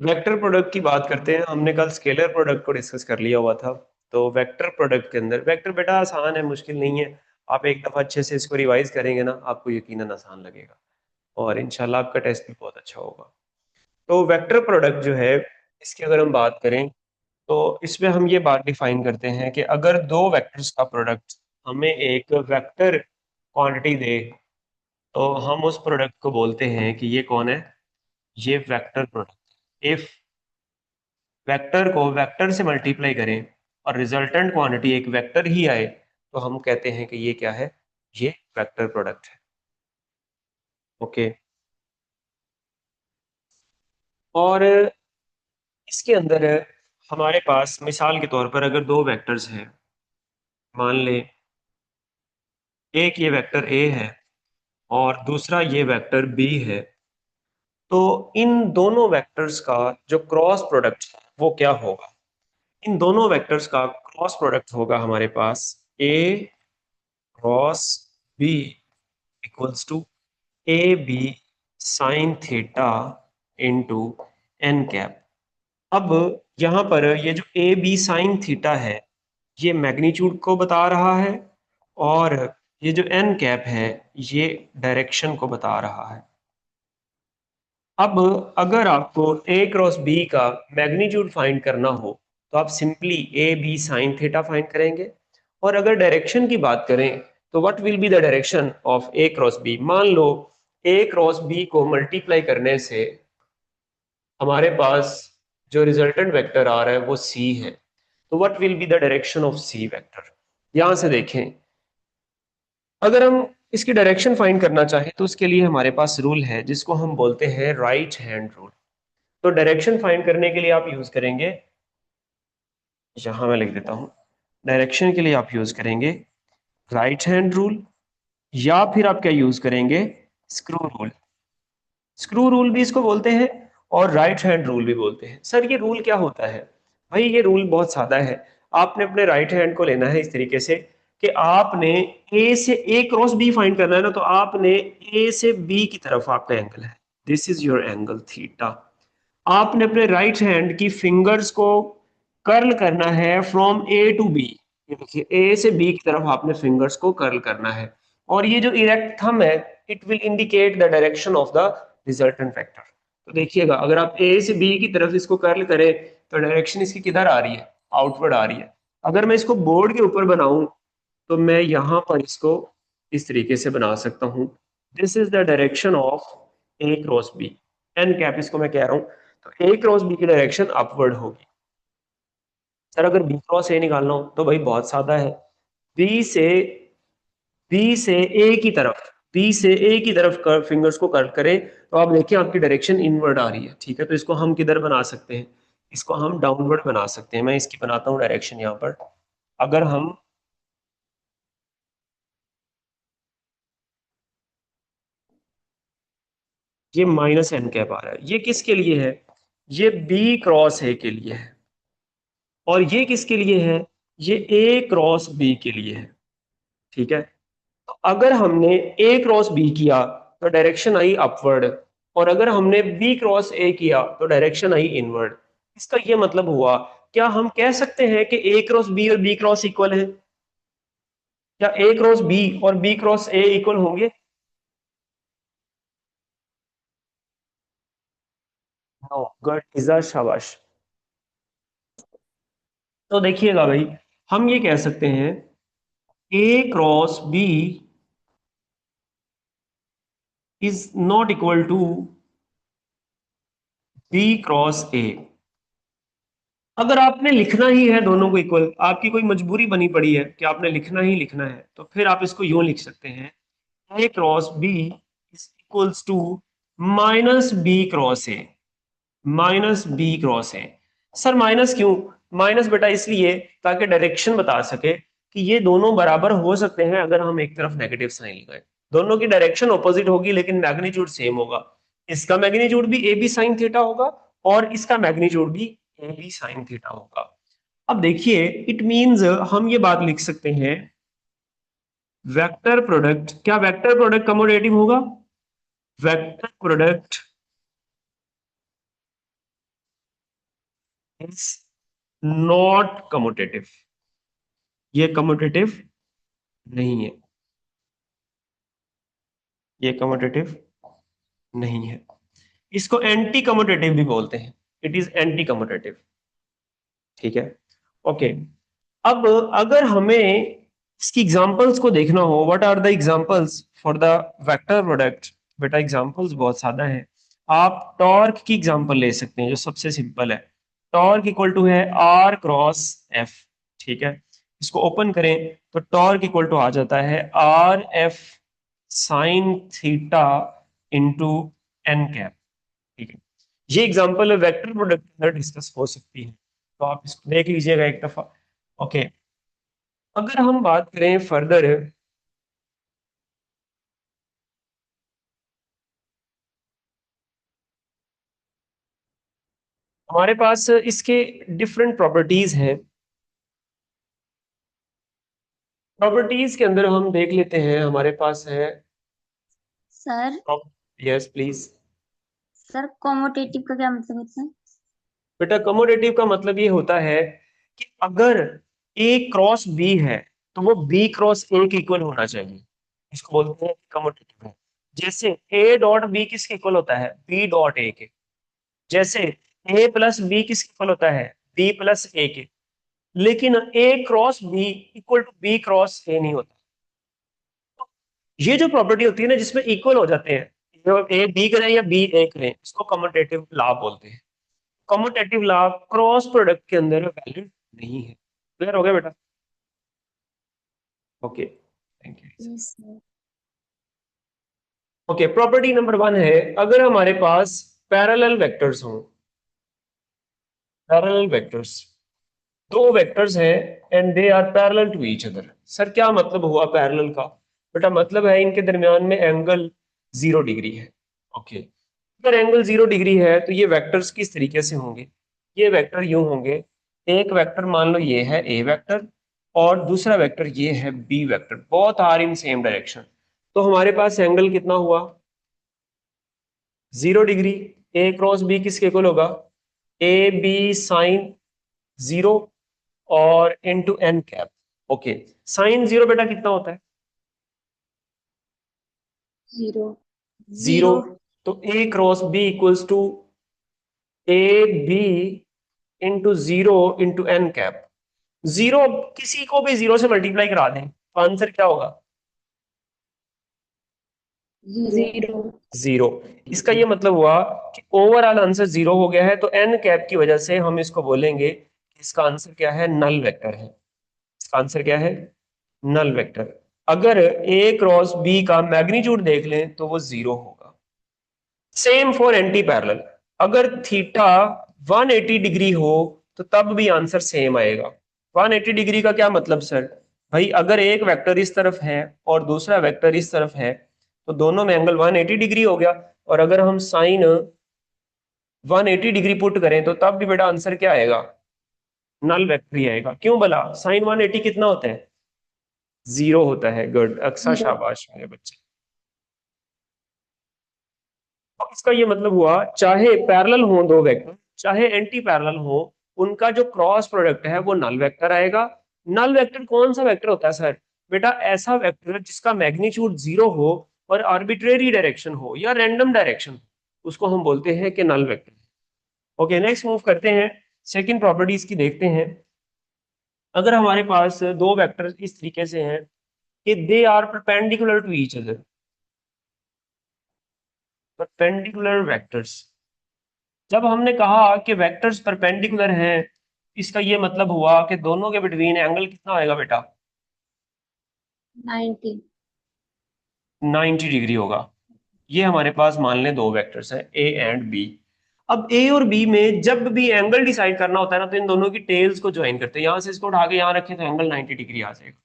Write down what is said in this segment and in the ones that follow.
Vector product की बात करते हैं। हमने कल स्केलर प्रोडक्ट को डिस्कस कर लिया हुआ था। तो वेक्टर प्रोडक्ट के अंदर, वेक्टर बेटा आसान है, मुश्किल नहीं है। आप एक दफा अच्छे से इसको रिवाइज करेंगे ना, आपको यकीनन आसान लगेगा और इंशाल्लाह आपका टेस्ट भी बहुत अच्छा होगा। तो वेक्टर प्रोडक्ट जो है, इसकी अगर हम बात करें तो इसमें हम ये बात डिफाइन करते हैं कि अगर दो वेक्टर्स का प्रोडक्ट हमें एक वेक्टर क्वांटिटी दे, तो हम उस प्रोडक्ट को बोलते हैं कि ये कौन है, ये वेक्टर प्रोडक्ट। इफ वेक्टर को वेक्टर से मल्टीप्लाई करें और रिजल्टेंट क्वांटिटी एक वेक्टर ही आए, तो हम कहते हैं कि ये क्या है, ये वेक्टर प्रोडक्ट है। ओके। और इसके अंदर हमारे पास मिसाल के तौर पर अगर दो वेक्टर्स हैं, मान लें एक ये वेक्टर ए है और दूसरा ये वेक्टर बी है, तो इन दोनों वेक्टर्स का जो क्रॉस प्रोडक्ट है वो क्या होगा। इन दोनों वेक्टर्स का क्रॉस प्रोडक्ट होगा हमारे पास A cross B equals to A B sine theta into N cap. अब यहाँ पर ये जो ए बी साइन थीटा है, ये मैग्नीट्यूड को बता रहा है, और ये जो एन कैप है, ये डायरेक्शन को बता रहा है। अब अगर आपको ए क्रॉस बी का मैग्नीट्यूड फाइंड करना हो, तो आप simply A B sine theta find करेंगे। और अगर डायरेक्शन की बात करें, तो what will be the direction of A cross B. मान लो ए क्रॉस बी को मल्टीप्लाई करने से हमारे पास जो रिजल्टेंट वेक्टर आ रहा है वो सी है, तो what will be the direction of C vector. यहां से देखें, अगर हम इसकी डायरेक्शन फाइंड करना चाहें तो उसके लिए हमारे पास रूल है जिसको हम बोलते हैं राइट हैंड रूल। तो डायरेक्शन फाइंड करने के लिए आप यूज करेंगे, यहां मैं लिख देता हूं, डायरेक्शन के लिए आप यूज करेंगे राइट हैंड रूल, या फिर आप क्या यूज करेंगे, स्क्रू रूल। स्क्रू रूल भी इसको बोलते हैं और राइट हैंड रूल भी बोलते हैं। सर ये रूल क्या होता है? भाई ये रूल बहुत सादा है। आपने अपने राइट हैंड को लेना है इस तरीके से कि आपने ए से ए क्रॉस बी फाइंड करना है ना, तो आपने ए से बी की तरफ आपका एंगल है, this is your angle theta. आपने अपने राइट हैंड की फिंगर्स को कर्ल करना है फ्रॉम ए टू बी। ये देखिए, ए से बी की तरफ आपने फिंगर्स को कर्ल करना है, और ये जो इरेक्ट थंब है, it will indicate the direction of the resultant vector. तो देखिएगा, अगर आप ए से बी की तरफ इसको कर्ल करें, तो डायरेक्शन इसकी किधर आ रही है, आउटवर्ड आ रही है। अगर मैं इसको बोर्ड के ऊपर बनाऊं, तो मैं यहां पर इसको इस तरीके से बना सकता हूं, this is the direction of A cross B. N cap इसको मैं कह रहा हूं। तो ए क्रॉस बी की डायरेक्शन अपवर्ड होगी। सर अगर बी क्रॉस ए निकालना हो तो भाई बहुत सादा है। बी से बी से ए की तरफ बी से ए की तरफ फिंगर्स को कर्ल करें, तो आप देखिए आपकी डायरेक्शन इनवर्ड आ रही है। ठीक है, तो इसको हम किधर बना सकते हैं, इसको हम डाउनवर्ड बना सकते हैं। मैं इसकी बनाता हूँ डायरेक्शन यहाँ पर। अगर हम ये माइनस एन कैप आ रहा है, ये किसके लिए है, ये बी क्रॉस ए के लिए है। और ये किसके लिए है, ये ए क्रॉस बी के लिए है। ठीक है, तो अगर हमने ए क्रॉस बी किया तो डायरेक्शन आई अपवर्ड, और अगर हमने बी क्रॉस ए किया तो डायरेक्शन आई इनवर्ड। इसका ये मतलब हुआ, क्या हम कह सकते हैं कि ए क्रॉस बी और बी क्रॉस इक्वल है? क्या ए क्रॉस बी और बी क्रॉस ए इक्वल होंगे? नो, गुड इजा, शाबाश। तो देखिएगा भाई, हम ये कह सकते हैं A cross B is not equal to B cross A. अगर आपने लिखना ही है दोनों को इक्वल, आपकी कोई मजबूरी बनी पड़ी है कि आपने लिखना ही लिखना है, तो फिर आप इसको यूं लिख सकते हैं, A cross B is equals to minus B cross A. Minus B cross A. Sir minus क्यों? माइनस बेटा इसलिए ताकि डायरेक्शन बता सके कि ये दोनों बराबर हो सकते हैं अगर हम एक तरफ नेगेटिव साइन लगाएं। दोनों की डायरेक्शन ऑपोजिट होगी लेकिन मैग्नीट्यूड सेम होगा। इसका मैग्नीट्यूड भी ए बी साइन थीटा होगा और इसका मैग्नीट्यूड भी ए बी साइन थीटा होगा। अब देखिए, इट मींस हम ये बात लिख सकते हैं, वेक्टर प्रोडक्ट, क्या वेक्टर प्रोडक्ट कमोडेटिव होगा? Vector product is not commutative, ये कम्यूटेटिव नहीं है, ये कम्यूटेटिव नहीं है। इसको एंटी कम्यूटेटिव भी बोलते हैं, इट इज एंटी कम्यूटेटिव। ठीक है, ओके। अब अगर हमें इसकी एग्जांपल्स को देखना हो, what are the examples for the vector product, बेटा एग्जांपल्स बहुत सादा है। आप टॉर्क की एग्जांपल ले सकते हैं जो सबसे सिंपल है। टॉर्क इक्वल टू है आर क्रॉस एफ। ठीक है, इसको ओपन करें तो टॉर्क इक्वल टू आ जाता है R F sine theta into N cap. ठीक है, ये एग्जांपल वेक्टर प्रोडक्ट के अंदर डिस्कस हो सकती है, तो आप इसको देख लीजिएगा एक दफा। ओके, अगर हम बात करें फर्दर, हमारे पास इसके डिफरेंट प्रॉपर्टीज हैं। प्रॉपर्टीज के अंदर हम देख लेते हैं, हमारे पास है। Sir yes please. Sir commutative का क्या मतलब होता है? बेटा कमोडेटिव का मतलब ये होता है कि अगर ए क्रॉस बी है तो वो बी क्रॉस ए के इक्वल होना चाहिए, इसको बोलते हैं कमोडेटिव है। जैसे ए डॉट बी किसके इक्वल होता है, बी डॉट ए के। जैसे ए प्लस बी किसके इक्वल होता है, बी प्लस ए के। लेकिन A cross B equal to B cross A नहीं होता। ये जो प्रॉपर्टी होती है ना जिसमें इक्वल हो जाते हैं, जो ए बी करें या बी ए करें, इसको कम्यूटेटिव लॉ बोलते हैं। कम्यूटेटिव लॉ क्रॉस प्रोडक्ट के अंदर वैलिड नहीं है। क्लियर हो गया बेटा? Okay, thank you. Yes sir. Okay, property number 1 है, अगर हमारे पास पैरेलल वेक्टर्स हों, पैरेलल वेक्टर्स, दो वेक्टर्स हैं and they are parallel to each other. Sir क्या मतलब हुआ पैरेलल का? बेटा मतलब है इनके दरमियान में एंगल 0 डिग्री है। ओके, अगर एंगल 0 डिग्री है तो ये वेक्टर्स किस तरीके से होंगे? ये वेक्टर यूं होंगे, एक वेक्टर मान लो ये है ए वेक्टर और दूसरा वेक्टर ये है B vector, both are in same direction. तो हमारे पास एंगल कितना हुआ, 0 डिग्री। ए क्रॉस बी किसके इक्वल होगा, ए बी साइन 0 और into N cap. Okay, sine 0 बेटा कितना होता है, जीरो। 0। जीरो। तो A cross B equals to A B into 0 into N cap. 0 किसी को भी 0 से मल्टीप्लाई करा दें तो आंसर क्या होगा, जीरो। 0। इसका ये मतलब हुआ कि ओवरऑल आंसर 0 हो गया है, तो एन कैप की वजह से हम इसको बोलेंगे कि इसका आंसर क्या है, नल वेक्टर है। इसका आंसर क्या है, नल वेक्टर। अगर ए क्रॉस बी का मैग्नीट्यूड देख लें तो वो 0 होगा। सेम फॉर एंटी पैरेलल, अगर थीटा 180 डिग्री हो तो तब भी आंसर सेम आएगा। 180 डिग्री का क्या मतलब सर, भाई अगर एक वेक्टर इस तरफ है और दूसरा वेक्टर इस तरफ है तो दोनों में एंगल 180 डिग्री हो गया। और अगर हम साइन 180 डिग्री पुट करें तो तब भी बेटा आंसर क्या आएगा, नल वेक्टर ही आएगा। क्यों भला, साइन 180 कितना होता है, 0 होता है। Good Aqsa, zero. शाबाश मेरे बच्चे। अब इसका ये मतलब हुआ चाहे पैरेलल हो दो वेक्टर, चाहे एंटी पैरेलल हो, उनका जो क्रॉस प्रोडक्ट है वो नल वेक्टर आएगा। नल वेक्टर कौन सा वेक्टर होता है सर, बेटा ऐसा वेक्टर जिसका मैग्नीट्यूड 0 हो और आर्बिट्रेरी डायरेक्शन हो या रैंडम डायरेक्शन, उसको हम बोलते हैं कि null vector. Okay, next move करते हैं, सेकंड प्रॉपर्टीज की देखते हैं। अगर हमारे पास दो वेक्टर इस तरीके से हैं कि they are perpendicular to each other, perpendicular vectors, जब हमने कहा कि वेक्टर्स परपेंडिकुलर हैं, इसका ये मतलब हुआ कि दोनों के बिटवीन एंगल कितना होएगा बेटा, 90। 90 डिग्री होगा। ये हमारे पास मान लें दो वेक्टर्स हैं ए एंड बी। अब ए और बी में जब भी एंगल डिसाइड करना होता है ना तो इन दोनों की टेल्स को ज्वाइन करते हैं, यहां से इसको उठा के यहां रखें तो एंगल 90 डिग्री आ जाएगा।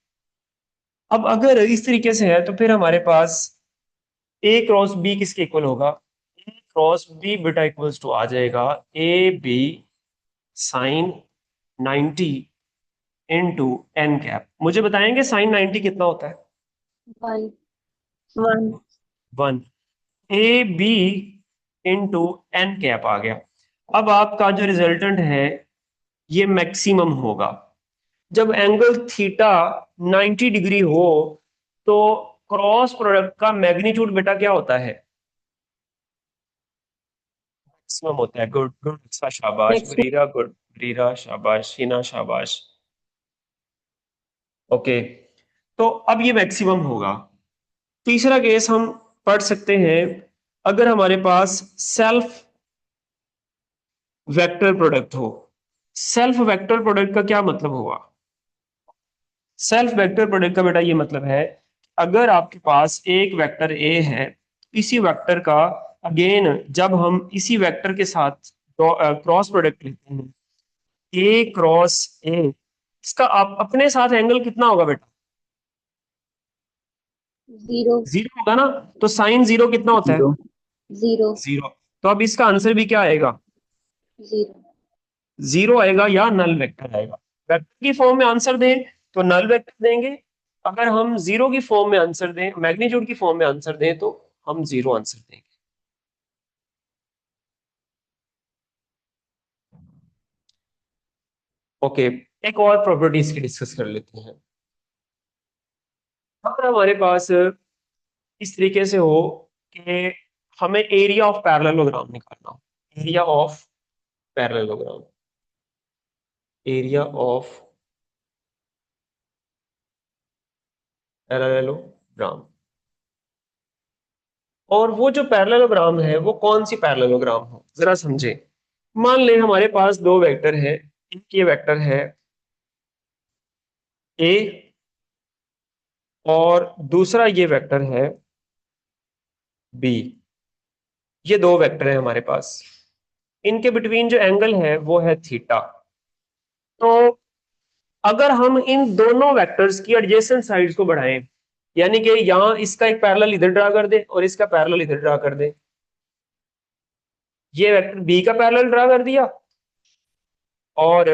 अब अगर इस तरीके से है तो फिर हमारे पास ए क्रॉस बी किसके इक्वल होगा, ए क्रॉस बी बेटा इक्वल्स टू आ जाएगा A B sine 90 into N cap. मुझे बताएंगे साइन 90 कितना होता है, one. One. 1। A B into N cap आ गया। अब आपका जो रिजल्टेंट है ये मैक्सिमम होगा। जब एंगल थीटा 90 डिग्री हो तो क्रॉस प्रोडक्ट का मैग्नीट्यूड बेटा क्या होता है? मैक्सिमम होता है। गुड गुड, अच्छा शाबाश मैक्सिमम। बरीरा, गुड बरीरा, शाबाश शीना, शाबाश। ओके, तो अब ये मैक्सिमम होगा। तीसरा केस हम पढ़ सकते हैं, अगर हमारे पास सेल्फ वेक्टर प्रोडक्ट हो। सेल्फ वेक्टर प्रोडक्ट का क्या मतलब हुआ? सेल्फ वेक्टर प्रोडक्ट का बेटा ये मतलब है, अगर आपके पास एक वेक्टर ए है, इसी वेक्टर का अगेन जब हम इसी वेक्टर के साथ क्रॉस प्रोडक्ट लेते हैं, ए क्रॉस ए, इसका आप अपने साथ एंगल कितना होगा बेटा? जीरो। जीरो होगा ना। तो साइन जीरो कितना होता है? जीरो। जीरो। जीरो। तो अब इसका आंसर भी क्या आएगा? जीरो। जीरो आएगा या नल वेक्टर आएगा। वेक्टर की फॉर्म में आंसर दें तो नल वेक्टर देंगे, अगर हम जीरो की फॉर्म में आंसर दें, मैग्नीट्यूड की फॉर्म में आंसर दें, तो हम जीरो आंसर देंगे। ओके, एक और प्रॉपर्टी इसकी डिस्कस कर लेते हैं। अगर हमारे पास इस तरीके से हो कि हमें एरिया ऑफ पैरेललोग्राम निकालना हो, area of parallelogram, area of parallelogram, और वो जो पैरेललोग्राम है वो कौन सी पैरेललोग्राम हो जरा समझे। मान लें हमारे पास दो वेक्टर है, एक ये वेक्टर है ए और दूसरा ये वेक्टर है बी। ये दो वेक्टर है हमारे पास, इनके बिटवीन जो एंगल है वो है थीटा। तो अगर हम इन दोनों वेक्टर्स की एडजेसेंट साइड्स को बढ़ाएं, यानी कि यहां इसका एक पैरेलल इधर ड्रा कर दे और इसका पैरेलल इधर ड्रा कर दे, ये वेक्टर बी का पैरेलल ड्रा कर दिया और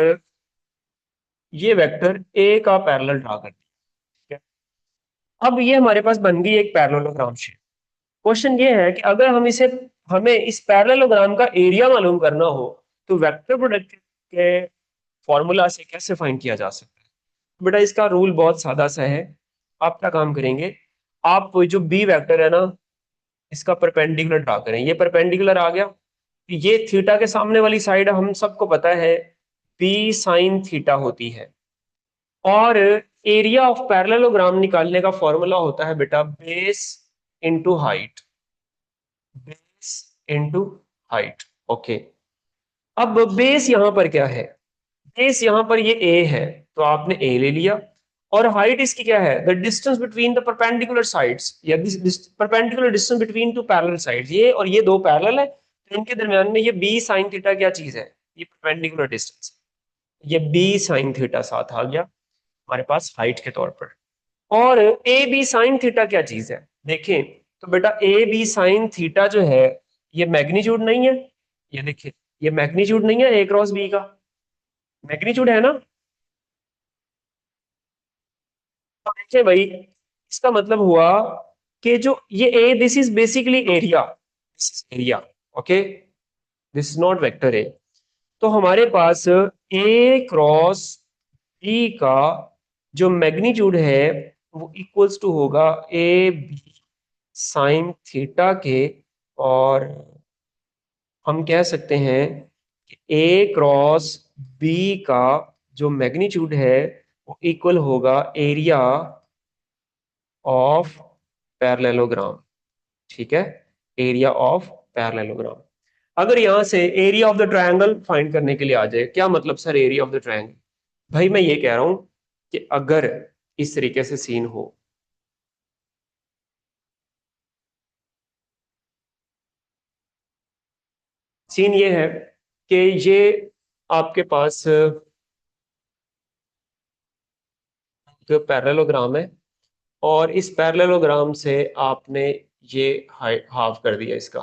ये वेक्टर ए का पैरेलल ड्रा कर दिया। ठीक है? अब ये हमारे पास बन गई एक पैरेललोग्राम शेप। क्वेश्चन ये है कि अगर हम इसे, हमें इस पैरेललोग्राम का एरिया मालूम करना हो तो वेक्टर प्रोडक्ट के फॉर्मूला से कैसे फाइंड किया जा सकता है? बेटा इसका रूल बहुत सादा सा है। आप क्या काम करेंगे, आप जो बी वेक्टर है ना, इसका परपेंडिकुलर ड्रा करें। ये परपेंडिकुलर आ गया, ये थीटा के सामने वाली साइड हम सबको पता है बी साइन थीटा होती है। और एरिया ऑफ पैरेललोग्राम निकालने का फॉर्मूला होता है बेटा base into height, base into height. Okay, अब बेस यहां पर क्या है? बेस यहां पर ये ए है, तो आपने ए ले लिया, और हाइट इसकी क्या है? The distance between the perpendicular sides, या perpendicular distance between two parallel sides. ये और ये दो पैरेलल है, तो इनके दरमियान में ये बी साइन थीटा क्या चीज है? ये परपेंडिकुलर डिस्टेंस। ये बी साइन थीटा साथ आ गया हमारे पास हाइट के तौर पर। और ए बी साइन थीटा क्या चीज है देखें, तो बेटा ए बी साइन थीटा जो है, ये मैग्नीट्यूड नहीं है? ये देखिए, ये मैग्नीट्यूड नहीं है ए क्रॉस बी का? मैग्नीट्यूड है ना? तो देखिए भाई, इसका मतलब हुआ कि जो ये A, this is basically area, this is area. Okay, this is not vector A. तो हमारे पास ए क्रॉस बी का जो मैग्नीट्यूड है वो इक्वल्स टू होगा ए बी साइन थीटा के। और हम कह सकते हैं कि ए क्रॉस बी का जो मैग्नीट्यूड है वो इक्वल होगा एरिया ऑफ पैरेललोग्राम। ठीक है, एरिया ऑफ पैरेललोग्राम। अगर यहां से area of the triangle find करने के लिए आ जाए, क्या मतलब sir area of the triangle? भाई मैं ये कह रहा हूं कि अगर इस तरीके से सीन हो, सीन ये है कि ये आपके पास एक पैरेललोग्राम है, और इस पैरेललोग्राम से आपने ये हाफ कर दिया इसका,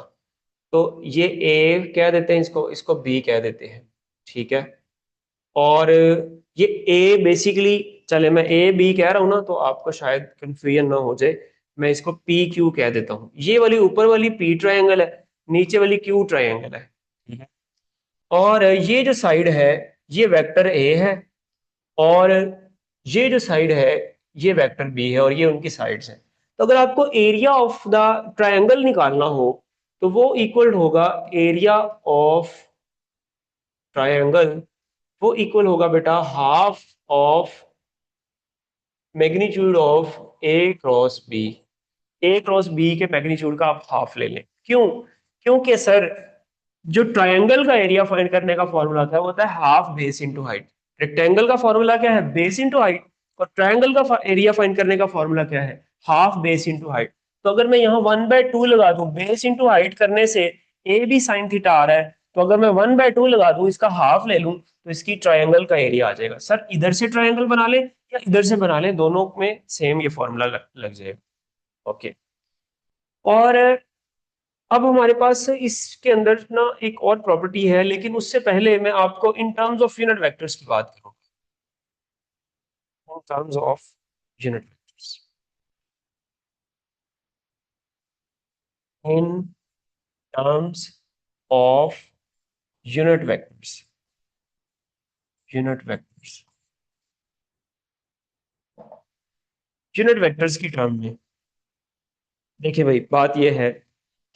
तो ये ए कह देते हैं इसको, इसको बी कह देते हैं। ठीक है, और ये ए बेसिकली, चले मैं ए बी कह रहा हूं ना तो आपको शायद कंफ्यूजन ना हो जाए, मैं इसको पी क्यू कह देता हूं। ये वाली ऊपर वाली पी ट्रायंगल है, नीचे वाली क्यू ट्रायंगल है। ठीक है, और ये जो साइड है ये वेक्टर ए है, और ये जो साइड है ये वेक्टर बी है, और ये उनकी साइड्स हैं। तो अगर आपको एरिया ऑफ द ट्रायंगल निकालना हो तो वो इक्वल होगा एरिया ऑफ ट्रायंगल, वो इक्वल होगा बेटा half of magnitude of A cross B. A cross B के मैग्नीट्यूड का आप हाफ ले लें। क्यों? क्योंकि सर जो ट्रायंगल का एरिया फाइंड करने का फॉर्मूला था वो होता है half base into height. Rectangle का फॉर्मूला क्या है? Base into height. और ट्रायंगल का एरिया फाइंड करने का फॉर्मूला क्या है? Half base into height. तो अगर मैं यहाँ 1/2 लगा दूं बेस इंटू हाइट करने से, ए भी साइन थीटा आ रहा है, तो अगर मैं 1/2 लगा दूं इसका हाफ ले लूं तो इसकी ट्रायंगल का एरिया आ जाएगा। सर इधर से ट्रायंगल बना ले या इधर से बना ले, दोनों में सेम ये फॉर्मूला लग जाएगा। ओके। और अब हमारे पास इसके अंदर ना एक और प्रॉपर्टी है, लेकिन उससे पहले मैं आपको इन टर्म्स ऑफ यूनिट वेक्टर्स की बात करूंगा। इन terms of unit vectors, in terms of unit vectors, unit vectors, unit vectors की टर्म में देखिए भाई, बात यह है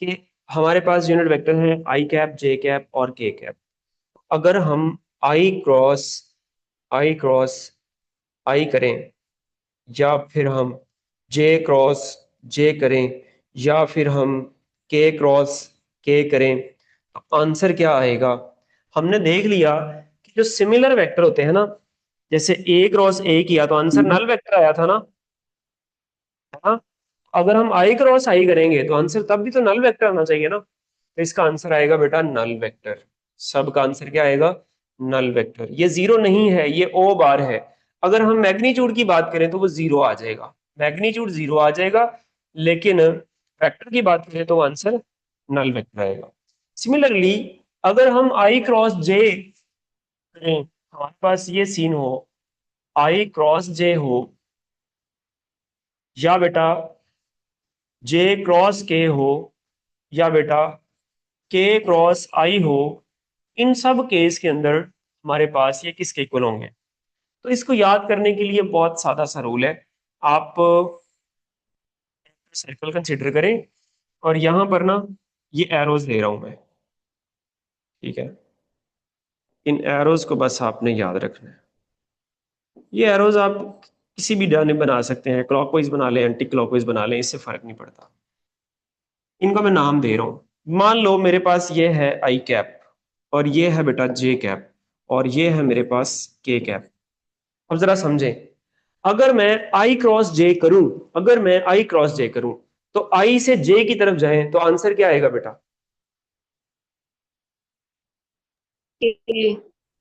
कि हमारे पास यूनिट वेक्टर है आई कैप, जे कैप और के कैप। अगर हम आई क्रॉस आई क्रॉस आई करें, या फिर हम जे क्रॉस जे करें, या फिर हम के क्रॉस के करें, तो आंसर क्या आएगा? हमने देख लिया कि जो सिमिलर वेक्टर होते हैं ना, जैसे ए क्रॉस ए किया तो आंसर हम्म, नल वेक्टर आया था ना, है ना? अगर हम आई क्रॉस आई करेंगे तो आंसर तब भी तो नल वेक्टर आना चाहिए ना, तो इसका आंसर आएगा बेटा नल वेक्टर। सब का आंसर क्या आएगा? Null vector. ये जीरो नहीं है, ये ओ बार है। अगर हम मैग्नीट्यूड की बात करें तो वो जीरो आ जाएगा, मैग्नीट्यूड जीरो आ जाएगा, लेकिन वेक्टर की बात करें तो आंसर नल वेक्टर आएगा। सिमिलरली अगर हम आई क्रॉस जे करें, हमारे पास ये सीन हो, आई क्रॉस जे हो, या बेटा जे क्रॉस के हो, या बेटा के क्रॉस आई हो, इन सब केस के अंदर हमारे पास ये किसके इक्वल होंगे? तो इसको याद करने के लिए बहुत सादा सा रूल है। आप सर्कल कंसिडर करें, और यहां पर ना ये एरोज ले रहा हूं मैं, ठीक है? इन एरोज को बस आपने याद रखना है। ये एरोज आप किसी भी जाने बना सकते हैं, क्लॉकवाइज बना लें, एंटी क्लॉकवाइज बना लें, इससे फर्क नहीं पड़ता। इनका मैं नाम दे रहा हूं। मान लो मेरे पास ये है आई कैप, और ये है बेटा जे कैप, और ये है मेरे पास के कैप। अब जरा समझें, अगर मैं आई क्रॉस जे करूं, अगर मैं आई क्रॉस जे करूं, तो आई से जे की तरफ जाएं तो आंसर क्या आएगा बेटा? के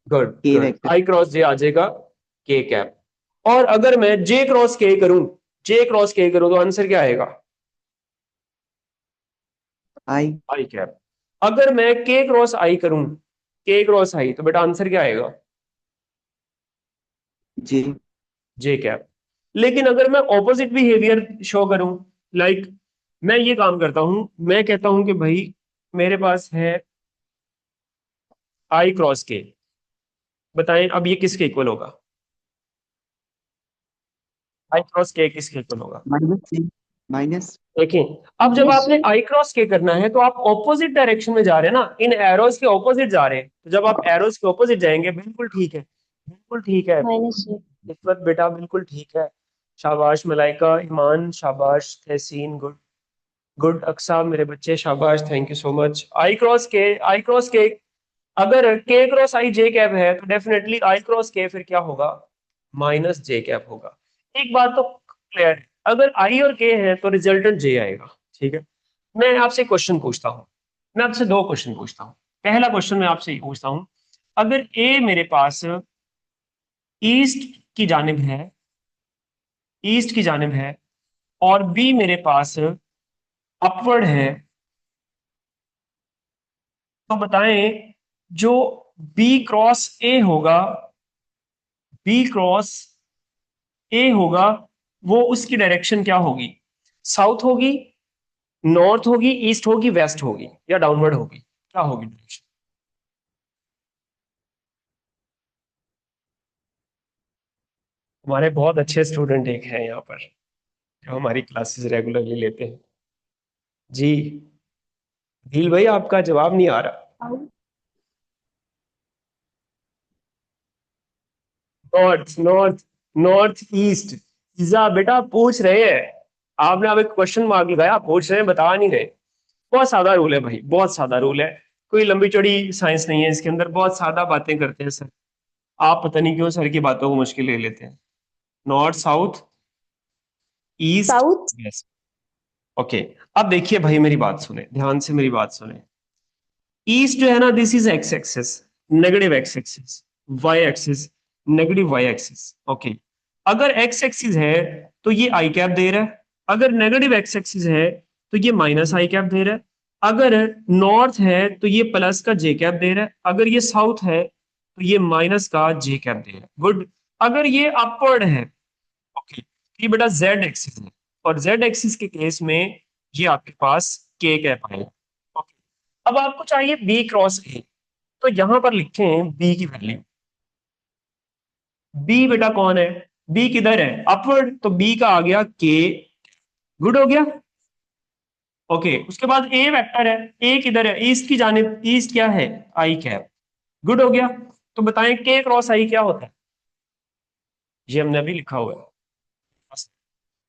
गुड के गुड, वेक्टर आई क्रॉस जे आ जाएगा के कैप। और अगर मैं जे क्रॉस के करूं, जे क्रॉस के करूं तो आंसर क्या आएगा? आई आई कैप। अगर मैं के क्रॉस आई करूं, के क्रॉस आई, तो बेटा आंसर क्या आएगा? जे जे कैप। लेकिन अगर मैं ऑपोजिट बिहेवियर शो करूं, लाइक मैं ये काम करता हूं, मैं कहता हूं कि भाई मेरे पास है आई क्रॉस के, बताएं अब ये किसके इक्वल होगा? आई क्रॉस के किसके इक्वल होगा? माइनस से माइनस देखें, अब जब आपने आई क्रॉस के करना है तो आप ऑपोजिट डायरेक्शन में जा रहे हैं ना, इन एरोज के ऑपोजिट जा रहे हैं। तो जब आप एरोज के ऑपोजिट जाएंगे, बिल्कुल ठीक है, बिल्कुल ठीक है माइनस से इस वक्त बेटा, बिल्कुल ठीक है। शाबाश मलाइका, ईमान, शाबाश तहसीन, गुड गुड। अक्सा मेरे बच्चे, शाबाश, thank you so much. I cross के, आई क्रॉस के, अगर के क्रॉस आई जे कैप है तो डेफिनेटली आई क्रॉस के फिर क्या होगा? माइनस जे कैप होगा। एक बात तो क्लियर है, अगर आई और के है तो रिजल्टेंट जे आएगा। ठीक है? मैं आपसे क्वेश्चन पूछता हूँ, मैं आपसे दो क्वेश्चन पूछता हूँ। पहला क्वेश्चन मैं आपसे ये पूछता हूँ, अगर ए मेरे पास ईस्ट की जानिब है, ईस्ट की जानिब है, और बी मेरे पास अपवर्ड है, तो बताएं जो बी क्रॉस ए होगा, बी क्रॉस ए होगा, वो उसकी डायरेक्शन क्या होगी? साउथ होगी, नॉर्थ होगी, ईस्ट होगी, वेस्ट होगी, या डाउनवर्ड होगी? क्या होगी डायरेक्शन? हमारे बहुत अच्छे स्टूडेंट एक हैं यहाँ पर जो हमारी क्लासेस रेगुलरली लेते हैं। जी दिल भाई, आपका जवाब नहीं आ रहा। North, north, north east. Pizza बेटा पूछ रहे हैं, आपने अब एक क्वेश्चन मार्क लगाया, पूछ रहे हैं बता नहीं रहे। बहुत सादा रूल है भाई, बहुत सादा रूल है। कोई लंबी चौड़ी साइंस नहीं है इसके अंदर, बहुत सादा बातें करते हैं सर। आप पता नहीं क्यों सर की बातों को मुश्किल ले लेते हैं। North, south, east, south. West. Okay. अब देखिए भाई, मेरी बात सुने ध्यान से, मेरी बात सुने। ईस्ट जो है ना, this is X axis, negative X axis. Y axis, negative Y axis. Okay. अगर एक्स एक्सिस है तो ये आई कैप दे रहा है, अगर नेगेटिव एक्स एक्सिस है तो ये माइनस आई कैप दे रहा है, अगर नॉर्थ है तो ये प्लस का जे कैप दे रहा है, अगर ये साउथ है तो ये माइनस का जे कैप दे रहा है। गुड। अगर ये अपवर्ड है, ओके, ये बेटा जेड एक्सिस है, और जेड एक्सिस के केस में ये आपके पास के कैप आएगा। ओके। अब आपको चाहिए बी क्रॉस ए, तो यहां पर लिखें बी की वैल्यू। बी बेटा कौन है? बी किधर है? अपवर्ड, तो बी का आ गया के। गुड हो गया। ओके। उसके बाद ए वेक्टर है, ए किधर है? ईस्ट की जानिब, ईस्ट क्या है? आई कैप। गुड हो गया। तो बताएं के क्रॉस आई क्या होता है? ये हमने अभी लिखा हुआ है,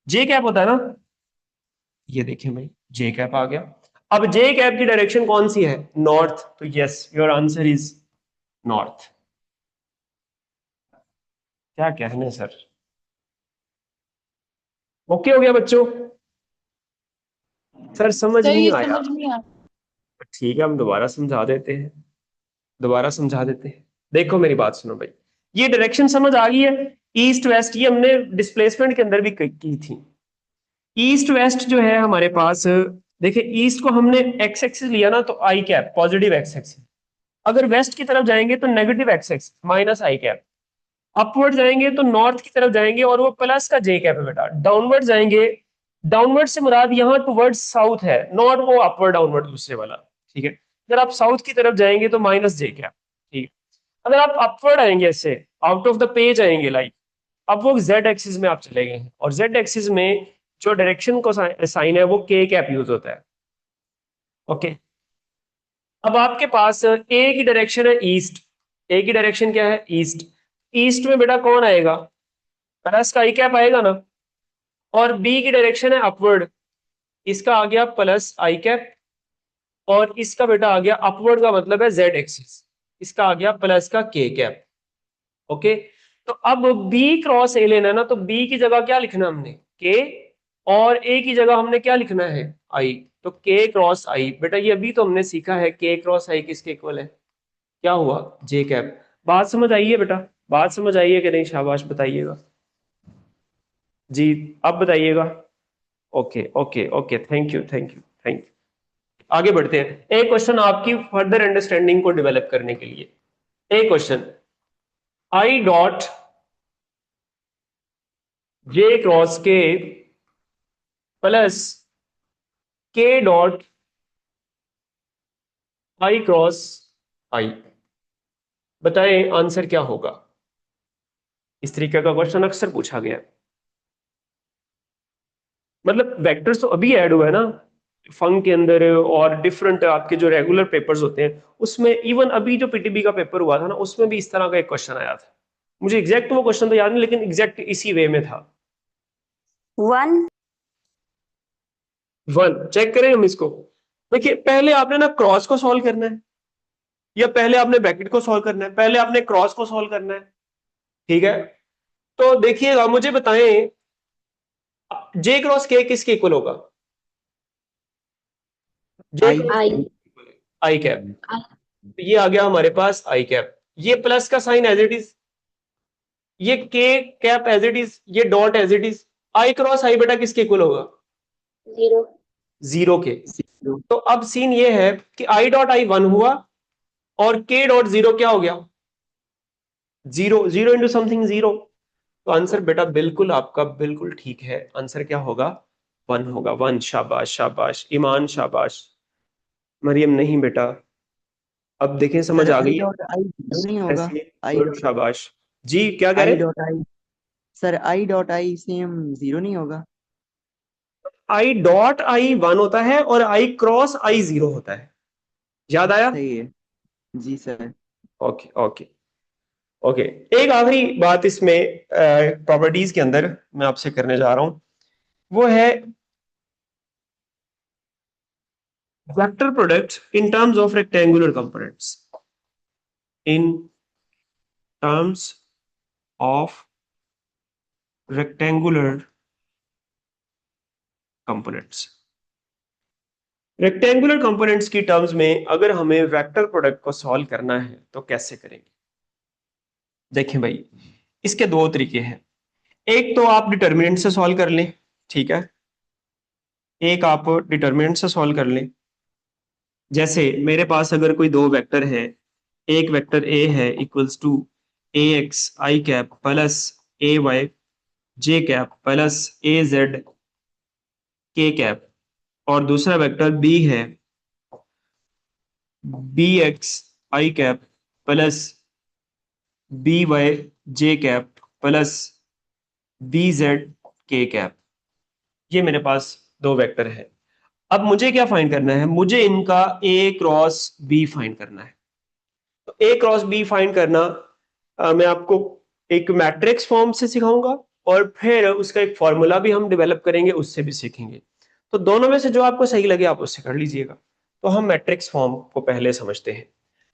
जे कैप होता है ना। ये देखें भाई, जे कैप आ गया। अब जे कैप की डायरेक्शन कौन सी है? नॉर्थ, तो yes your answer is north. क्या कहने सर। ओके हो गया बच्चों? सर समझ सर नहीं ये आया? समझ नहीं आ। ठीक है, हम दोबारा समझा देते हैं, दोबारा समझा देते हैं। देखो मेरी बात सुनो भाई, ये डायरेक्शन समझ आ गई है? ईस्ट वेस्ट ये हमने डिस्प्लेसमेंट के अंदर भी की थी। ईस्ट वेस्ट जो है हमारे पास, देखिए ईस्ट को हमने एक्स एक्सिस लिया ना, तो आई कैप पॉजिटिव एक्स एक्सिस। अगर वेस्ट की तरफ जाएंगे तो नेगेटिव एक्स एक्सिस माइनस आई कैप। अपवर्ड जाएंगे तो नॉर्थ की तरफ जाएंगे और वो प्लस का जे कैप है बेटा। डाउनवर्ड जाएंगे, डाउनवर्ड से मुराद यहाँ टुवर्ड्स साउथ है, नॉट वो अपवर्ड डाउनवर्ड दूसरे वाला। ठीक है। अगर आप साउथ की तरफ जाएंगे तो माइनस जे कैप। ठीक है। अगर आप अपवर्ड आएंगे, ऐसे आउट ऑफ द पेज आएंगे लाइक, अब वो जेड एक्सिस में आप चले गए हैं, और जेड एक्सिस में जो डायरेक्शन को साइन है वो के कैप यूज होता है। ओके। अब आपके पास ए की डायरेक्शन है ईस्ट, ए की डायरेक्शन क्या है? ईस्ट। ईस्ट में बेटा कौन आएगा? प्लस का आई कैप आएगा ना। और बी की डायरेक्शन है अपवर्ड, इसका आ गया प्लस आई कैप, और इसका बेटा आ गया अपवर्ड का मतलब है जेड एक्सिस, इसका आ गया प्लस का के कैप। ओके। तो अब बी क्रॉस ए लेना है ना, तो बी की जगह क्या लिखना हमने? के। और ए की जगह हमने क्या लिखना है? आई। तो के क्रॉस आई बेटा, ये अभी तो हमने सीखा है के क्रॉस आई किसके इक्वल है? क्या हुआ? जे कैप। बात समझ आई है बेटा? बात समझ आई है कि नहीं? शाबाश बताइएगा जी, अब बताइएगा। Okay okay okay, thank you thank you thank you. आगे बढ़ते हैं, एक क्वेश्चन आपकी फर्दर अंडरस्टैंडिंग को डेवलप करने के लिए। एक question, I dot J cross के प्लस के डॉट आई क्रॉस आई, बताएं आंसर क्या होगा? इस तरीके का क्वेश्चन अक्सर पूछा गया है। मतलब वेक्टर्स तो अभी ऐड हुआ है ना फंक के अंदर, और डिफरेंट आपके जो रेगुलर पेपर्स होते हैं उसमें, इवन अभी जो पीटीबी का पेपर हुआ था ना, उसमें भी इस तरह का एक क्वेश्चन आया था। मुझे एग्जैक्ट वो क्वेश्चन तो याद नहीं, लेकिन एग्जैक्ट इसी वे में था। वन। वन चेक करें हम इसको। देखिए पहले आपने ना क्रॉस को सॉल्व करना है, या पहले आपने ब्रैकेट को सॉल्व करना है? पहले आपने क्रॉस को सॉल्व करना है। ठीक है। तो देखिएगा, मुझे बताएं जे क्रॉस के किसके इक्वल होगा? J I. Cross I. I cap. तो ये आ गया हमारे पास आई कैप, ये प्लस का साइन एज इट इज, ये K cap as it is, ये dot as it is. I cross I बेटा किसके इक्वल होगा? जीरो। जीरो के। जीरो। तो अब सीन ये है कि आई डॉट आई वन हुआ, और के डॉट जीरो क्या हो गया? Zero. Zero into something zero. तो आंसर बेटा बिल्कुल आपका बिल्कुल ठीक है, आंसर क्या होगा? वन होगा। वन। शाबाश शाबाश ईमान, शाबाश। मरियम नहीं बेटा, अब देखें समझ सर आ आई गई है? डॉट आई जीरो नहीं होगा? ऐसे आई गुड, डॉट शाबाश। जी क्या कह आई रहे? Dot I sir I dot I same zero नहीं होगा? आई डॉट आई 1 होता है और आई क्रॉस आई 0 होता है। याद आया? सही है। जी सर। Okay okay okay. एक आखिरी बात इसमें प्रॉपर्टीज के अंदर मैं आपसे करने जा रहा हूं, वो है vector product in terms of rectangular components. In terms of rectangular components. Rectangular components की टर्म्स में अगर हमें वेक्टर प्रोडक्ट को सॉल्व करना है तो कैसे करेंगे? देखें भाई, इसके दो तरीके हैं। एक तो आप डिटर्मिनेंट से सॉल्व कर लें, ठीक है। एक आप डिटर्मिनेंट से सॉल्व कर लें। जैसे मेरे पास अगर कोई दो वेक्टर है, एक वेक्टर ए है equals to A X I cap plus A Y J cap plus A Z K cap, और दूसरा वेक्टर बी है B X I cap plus B Y J cap plus B Z K cap. ये मेरे पास दो vector है। अब मुझे क्या फाइंड करना है? मुझे इनका ए क्रॉस बी फाइंड करना है। तो ए क्रॉस बी फाइंड करना मैं आपको एक मैट्रिक्स फॉर्म से सिखाऊंगा, और फिर उसका एक फॉर्मूला भी हम डेवलप करेंगे, उससे भी सीखेंगे। तो दोनों में से जो आपको सही लगे आप उससे कर लीजिएगा। तो हम मैट्रिक्स फॉर्म को पहले समझते हैं।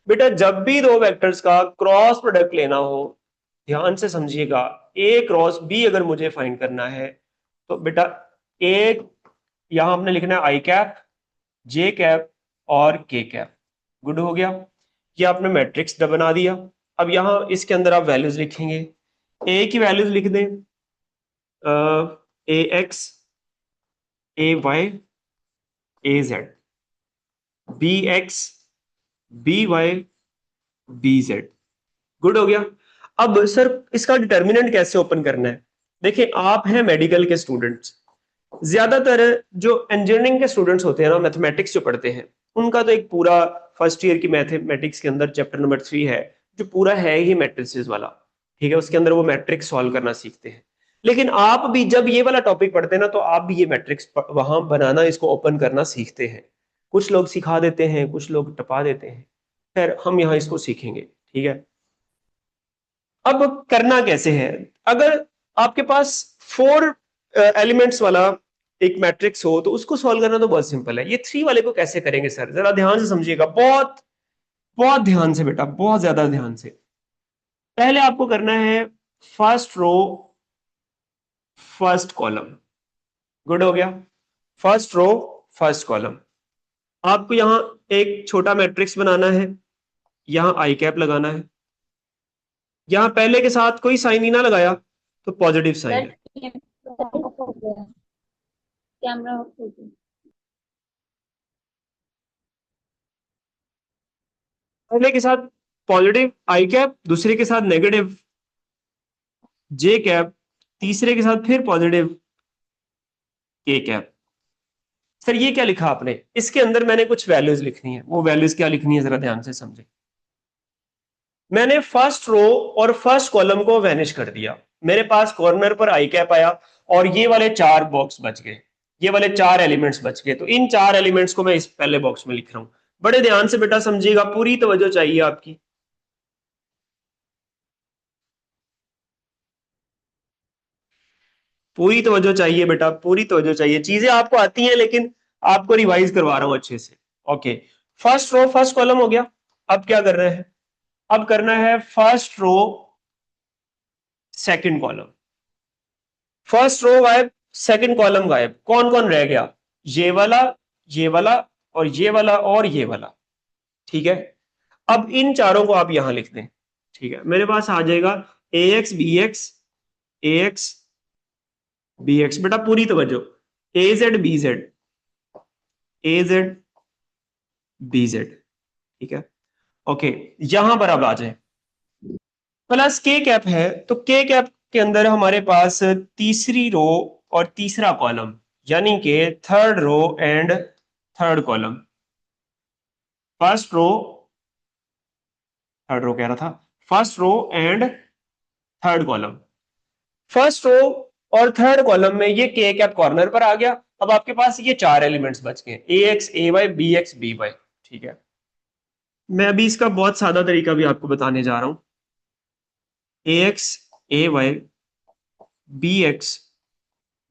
बेटा, जब भी दो वेक्टर्स का क्रॉस प्रोडक्ट लेना हो, ध्यान से समझिएगा, ए क्रॉस बी अगर मुझे फाइंड करना है तो बेटा ए यहां हमने लिखना है आई कैप जे कैप और के कैप। गुड हो गया, ये आपने मैट्रिक्स बना दिया। अब यहां इसके अंदर आप वैल्यूज लिखेंगे। ए की वैल्यूज लिख दें, A X A Y A Z, B X B Y B Z. Good हो गया। अब सर इसका डिटर्मिनेंट कैसे ओपन करना है? देखिए, आप हैं मेडिकल के स्टूडेंट्स। ज्यादातर जो इंजीनियरिंग के स्टूडेंट्स होते हैं ना, मैथमेटिक्स जो पढ़ते हैं, उनका तो एक पूरा फर्स्ट ईयर की मैथमेटिक्स के अंदर चैप्टर नंबर 3 है, जो पूरा है ही मैट्रिसेस वाला। ठीक है, उसके अंदर वो मैट्रिक्स सॉल्व करना सीखते हैं। लेकिन आप भी जब ये वाला टॉपिक पढ़ते हैं ना, तो आप भी ये मैट्रिक्स वहां बनाना, इसको ओपन करना सीखते हैं। कुछ लोग सिखा देते हैं, कुछ लोग टपा देते हैं। खैर, हम यहाँ इसको सीखेंगे, ठीक है। अब करना कैसे है? अगर आपके पास 4 एलिमेंट्स वाला एक मैट्रिक्स हो तो उसको सॉल्व करना तो बहुत सिंपल है। ये 3 वाले को कैसे करेंगे सर? जरा ध्यान से समझिएगा, बहुत बहुत ध्यान से बेटा, बहुत ज्यादा ध्यान से। पहले आपको करना है first row first column. Good हो गया। First row first column. आपको यहां एक छोटा मैट्रिक्स बनाना है, यहां आई कैप लगाना है। यहां पहले के साथ कोई साइन ही ना लगाया तो पॉजिटिव साइन सर है। कैमरा हो गया, कैमरा ऑफ हो गया। पहले के साथ पॉजिटिव आई कैप, दूसरे के साथ नेगेटिव जे कैप, तीसरे के साथ फिर पॉजिटिव के कैप। सर ये क्या लिखा आपने? इसके अंदर मैंने कुछ वैल्यूज लिखनी है। वो वैल्यूज क्या लिखनी है, जरा ध्यान से समझे। मैंने फर्स्ट रो और फर्स्ट कॉलम को वैनिश कर दिया। मेरे पास कॉर्नर पर आई कैप आया और ये वाले 4 बॉक्स बच गए, ये वाले 4 एलिमेंट्स बच गए। तो इन 4 एलिमेंट्स को मैं इस पहले बॉक्स में लिख रहा हूं। बड़े ध्यान से बेटा समझिएगा, पूरी तवज्जो चाहिए आपकी। पूरी तवज्जो चाहिए बेटा, पूरी तवज्जो चाहिए। चीजें आपको आती हैं, लेकिन आपको रिवाइज करवा रहा हूं अच्छे से। Okay, first row first column हो गया। अब क्या करना है? अब करना है first row second column. First row गायब, सेकंड कॉलम गायब, कौन कौन रह गया? ये वाला, ये वाला और ये वाला और ये वाला। ठीक है, अब इन चारों को आप यहां लिख दें। ठीक है, मेरे पास आ जाएगा A X B X A X B X. बेटा पूरी तवज्जो, A Z B Z A Z B Z. ठीक है, ओके। यहां पर अब आ जाए, प्लस के कैप है तो के कैप के अंदर हमारे पास तीसरी रो और तीसरा कॉलम, यानी कि third row and third column. First row, third row कह रहा था, first row and third column. First row और थर्ड कॉलम में ये के कैप कॉर्नर पर आ गया। अब आपके पास ये चार एलिमेंट्स बच गए, A X A Y B X B Y. ठीक है, मैं अभी इसका बहुत सादा तरीका भी आपको बताने जा रहा हूं। A X A Y B X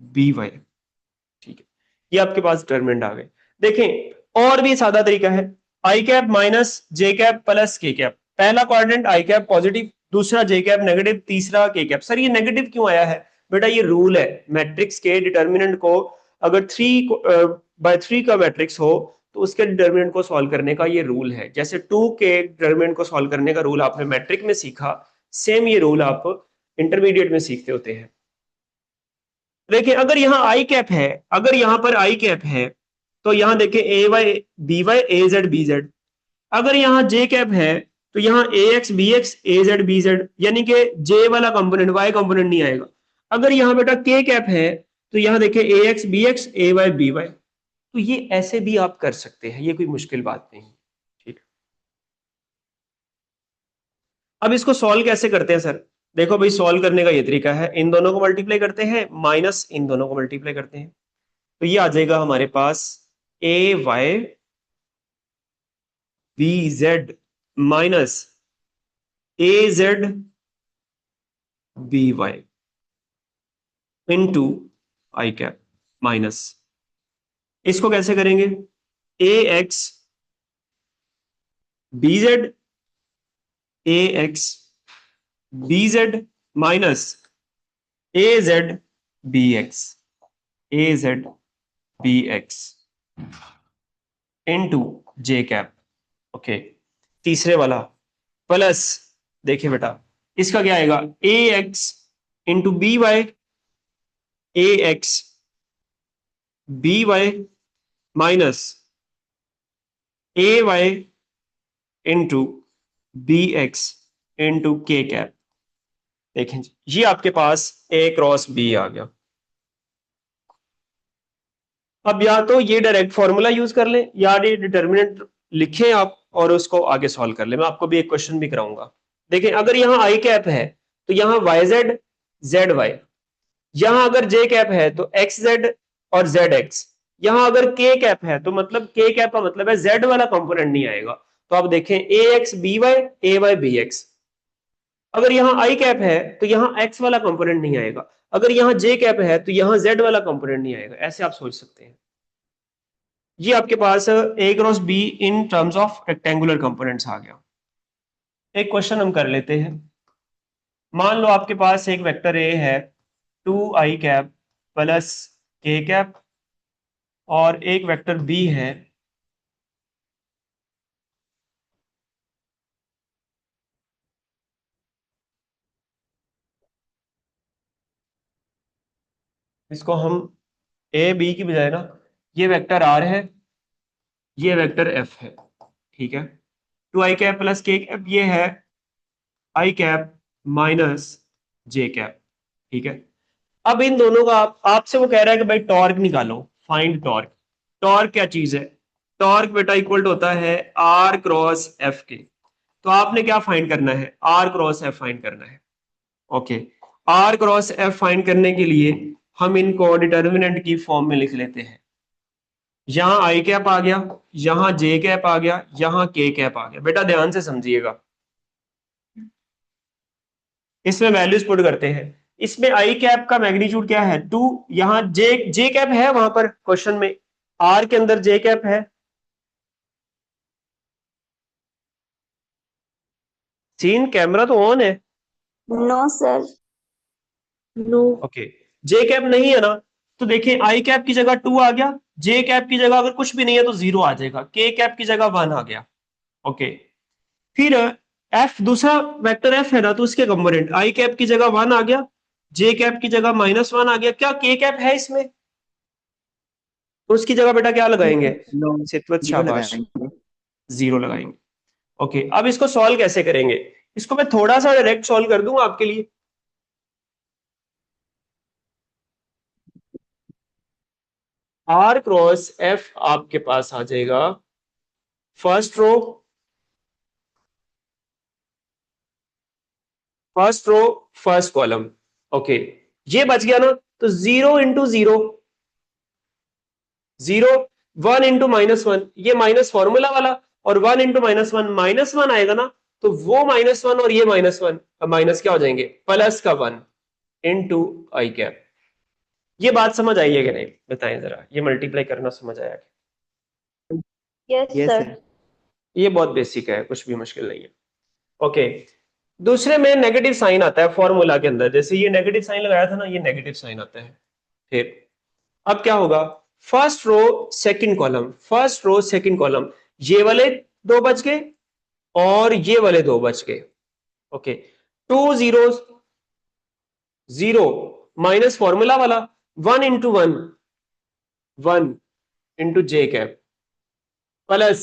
B Y. ठीक है, ये आपके पास डिटरमिनेंट आ गए। देखें और भी सादा तरीका है, आई कैप माइनस जे कैप प्लस के कैप। पहला क्वाड्रेंट आई कैप पॉजिटिव, दूसरा जे कैप नेगेटिव, तीसरा के कैप। सर ये नेगेटिव क्यों आया है? बेटा ये रूल है, मैट्रिक्स के डिटरमिनेंट को अगर 3/3 का मैट्रिक्स हो तो उसके डिटरमिनेंट को सॉल्व करने का ये रूल है। जैसे 2 के डिटरमिनेंट को सॉल्व करने का रूल आपने मैट्रिक में सीखा, सेम ये रूल आप इंटरमीडिएट में सीखते होते हैं। देखिए अगर यहाँ आई कैप है, अगर यहाँ पर आई कैप है तो यहाँ देखिए ए Y B Y A Z B Z. अगर यहाँ जे कैप है तो यहाँ ए X B X A Z B Z, यानी कि जे वाला कंपोनेंट वाई कंपोनेंट नहीं आएगा। अगर यहाँ बेटा के कैप है तो यहाँ देखिए ए X B X A Y B Y. तो ये ऐसे भी आप कर सकते हैं, ये कोई मुश्किल बात नहीं। ठीक है, अब इसको सॉल्व कैसे करते हैं सर? देखो भाई सॉल्व करने का ये तरीका है, इन दोनों को मल्टीप्लाई करते हैं माइनस इन दोनों को मल्टीप्लाई करते हैं, तो ये आ जाएगा हमारे पास A Y B Z minus A Z B Y into I cap minus, इसको कैसे करेंगे? A X B Z A X B Z minus A Z B X A Z B X into J cap. Okay, तीसरे वाला plus, देखिए बेटा इसका क्या आएगा? A X into B Y A X B Y minus A Y into B X into K cap. देखें जी, ये आपके पास ए क्रॉस बी आ गया। अब या तो ये डायरेक्ट फॉर्मूला यूज कर लें या ये डिटर्मिनेंट लिखें आप और उसको आगे सॉल्व कर लें। मैं आपको भी एक क्वेश्चन भी कराऊंगा। देखें अगर यहाँ आई कैप है तो यहाँ वाई जेड जेड वाई, यहाँ अगर जे कैप है तो एक्स जेड और जेड एक्स, यहाँ अगर के कैप है तो मतलब के कैप का मतलब है जेड वाला कंपोनेंट नहीं आएगा। तो आप देखें ए एक्स बी वाई ए वाई बी एक्स। अगर यहाँ आई कैप है तो यहाँ एक्स वाला कंपोनेंट नहीं आएगा, अगर यहाँ जे कैप है तो यहाँ जेड वाला कंपोनेंट नहीं आएगा। ऐसे आप सोच सकते हैं। ये आपके पास A cross B in terms of rectangular components आ गया। एक क्वेश्चन हम कर लेते हैं। मान लो आपके पास एक वेक्टर ए है 2i कैप प्लस के कैप और एक वेक्टर बी है इसको हम ए बी की बजाय ना ये वेक्टर आर है, ये वेक्टर एफ है। ठीक है, 2i कैप प्लस के कैप ये है आई कैप माइनस जे कैप। ठीक है, अब इन दोनों का आपसे वो कह रहा है कि भाई टॉर्क निकालो, फाइंड टॉर्क। टॉर्क क्या चीज है? टॉर्क बेटा इक्वल होता है आर क्रॉस एफ के। तो आपने क्या फाइंड करना है? आर क्रॉस एफ फाइंड करना है। Okay, R cross F find करने के लिए हम इनको डिटर्मिनेंट की फॉर्म में लिख लेते हैं। यहां आई कैप आ गया, यहां जे कैप आ गया, यहां के कैप आ गया। बेटा ध्यान से समझिएगा, इसमें वैल्यूज पुट करते हैं। इसमें आई कैप का मैग्नीट्यूड क्या है? 2। यहां जे जे कैप है वहां पर क्वेश्चन में, आर के अंदर जे कैप है। सीन कैमरा तो ऑन है। No sir. No. Okay, J cap नहीं है ना, तो देखिए आई कैप की जगह 2 आ गया, जे कैप की जगह अगर कुछ भी नहीं है तो 0 आ जाएगा, के कैप की जगह 1 आ गया। ओके, फिर एफ दूसरा वेक्टर एफ है ना, तो उसके कंपोनेंट आई कैप की जगह 1 आ गया, जे कैप की जगह -1 आ गया। क्या के कैप है इसमें? तो उसकी जगह बेटा क्या लगाएंगे? नो, सितवत जीरो शाबाश, लगाएंगे। 0 लगाएंगे। ओके, अब इसको सॉल्व कैसे करेंगे? इसको मैं थोड़ा सा डायरेक्ट सॉल्व कर दूंगा आपके लिए। आर क्रॉस एफ आपके पास आ जाएगा first row, first row first column. Okay, ये बच गया ना, तो 0 × 0, 0, 1 × -1, ये माइनस फॉर्मूला वाला, और 1 × -1 आएगा ना, तो वो -1 और ये -1 माइनस क्या हो जाएंगे, +1 × I कैप। ये बात समझ आई है कि नहीं, बताएं जरा, ये मल्टीप्लाई करना समझ आया कि? Yes yes sir. सर। ये बहुत बेसिक है, कुछ भी मुश्किल नहीं है। ओके, दूसरे में नेगेटिव साइन आता है फॉर्मूला के अंदर, जैसे ये नेगेटिव साइन लगाया था ना, ये नेगेटिव साइन आता है। फिर अब क्या होगा, first row second column, first row second column, ये वाले दो बच गए और ये वाले दो बच गए। ओके, 2 zeros, 0 माइनस फॉर्मूला वाला, 1 × 1, 1 × j कैप प्लस,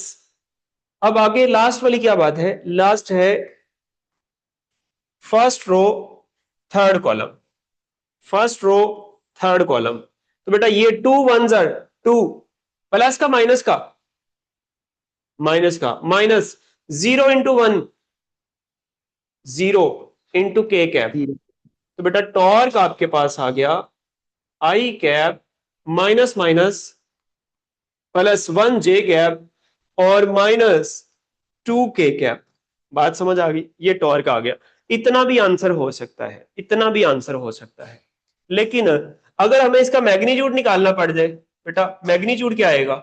अब आगे लास्ट वाली क्या बात है, लास्ट है first row third column, first row third column. तो बेटा ये 2 1s are 2, प्लस का माइनस का, माइनस का, माइनस 0 × 1, 0 × k कैप। जीरो। तो बेटा टॉर्क आपके पास आ गया I cap minus minus +1 j cap और -2 k कैप। बात समझ आ गई, ये टॉर्क आ गया। इतना भी आंसर हो सकता है, इतना भी आंसर हो सकता है, लेकिन अगर हमें इसका मैग्नीट्यूड निकालना पड़ जाए, बेटा मैग्नीट्यूड क्या आएगा,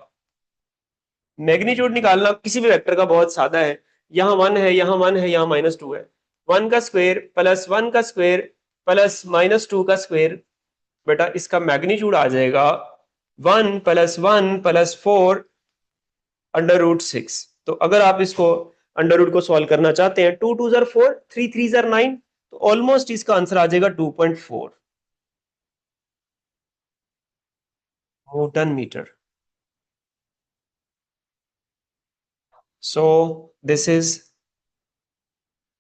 मैग्नीट्यूड निकालना किसी भी वेक्टर का बहुत सादा है। यहाँ 1 है, यहाँ 1 है, यहाँ -2 है, 1 का स्क्वायर प्लस 1 का स्क्वायर प्लस -2 का स्क्वायर, बेटा इसका मैग्नीट्यूड आ जाएगा 1 + 1 + 4 √6। तो अगर आप इसको अंडर रूट को सॉल्व करना चाहते हैं, 2 2s are 4, 3 3s are 9, तो ऑलमोस्ट इसका आंसर आ जाएगा 2.4 newton metre. So this is,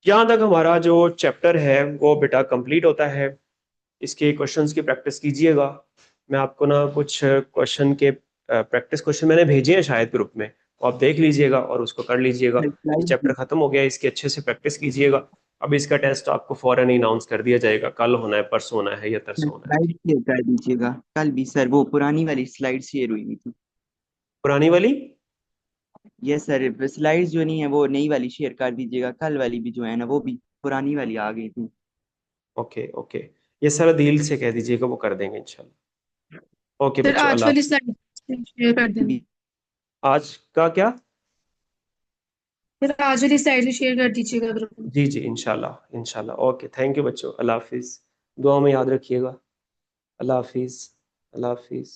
यहां तक हमारा जो चैप्टर है वो बेटा कंप्लीट होता है। इसके क्वेश्चंस की प्रैक्टिस कीजिएगा। मैं आपको ना कुछ क्वेश्चन के प्रैक्टिस क्वेश्चन मैंने भेजे हैं शायद ग्रुप में, तो आप देख लीजिएगा और उसको कर लीजिएगा। ये चैप्टर स्लाइड खत्म हो गया, इसकी अच्छे से प्रैक्टिस कीजिएगा। अब इसका टेस्ट आपको फौरन ही अनाउंस कर दिया जाएगा, कल होना है, परसों होना है या तरसों होना है, स्लाइड ठीक। शेयर कर दीजिएगा कल भी सर, वो पुरानी वाली स्लाइड शेयर हुई हुई थी। पुरानी वाली, यस सर, स्लाइड्स जो नहीं है वो नई वाली शेयर कर दीजिएगा, कल वाली भी जो है ना वो भी पुरानी वाली आ गई थी। ओके ओके, ये सारा दिल से कह दीजिएगा, वो कर देंगे इंशाल्लाह। ओके सर बच्चों, आज अल्लाह वाली हाफ़िज़। स्लाइड शेयर कर देना। भी आज का क्या? सर आज वाली स्लाइड शेयर कर दीजिएगा ग्रुप में। जी जी, इंशाल्लाह इंशाल्लाह। ओके, थैंक यू बच्चों, अल्लाह हाफिज़। दुआ में याद रखिएगा। अल्लाह हाफिज़, अल्लाह हाफिज़।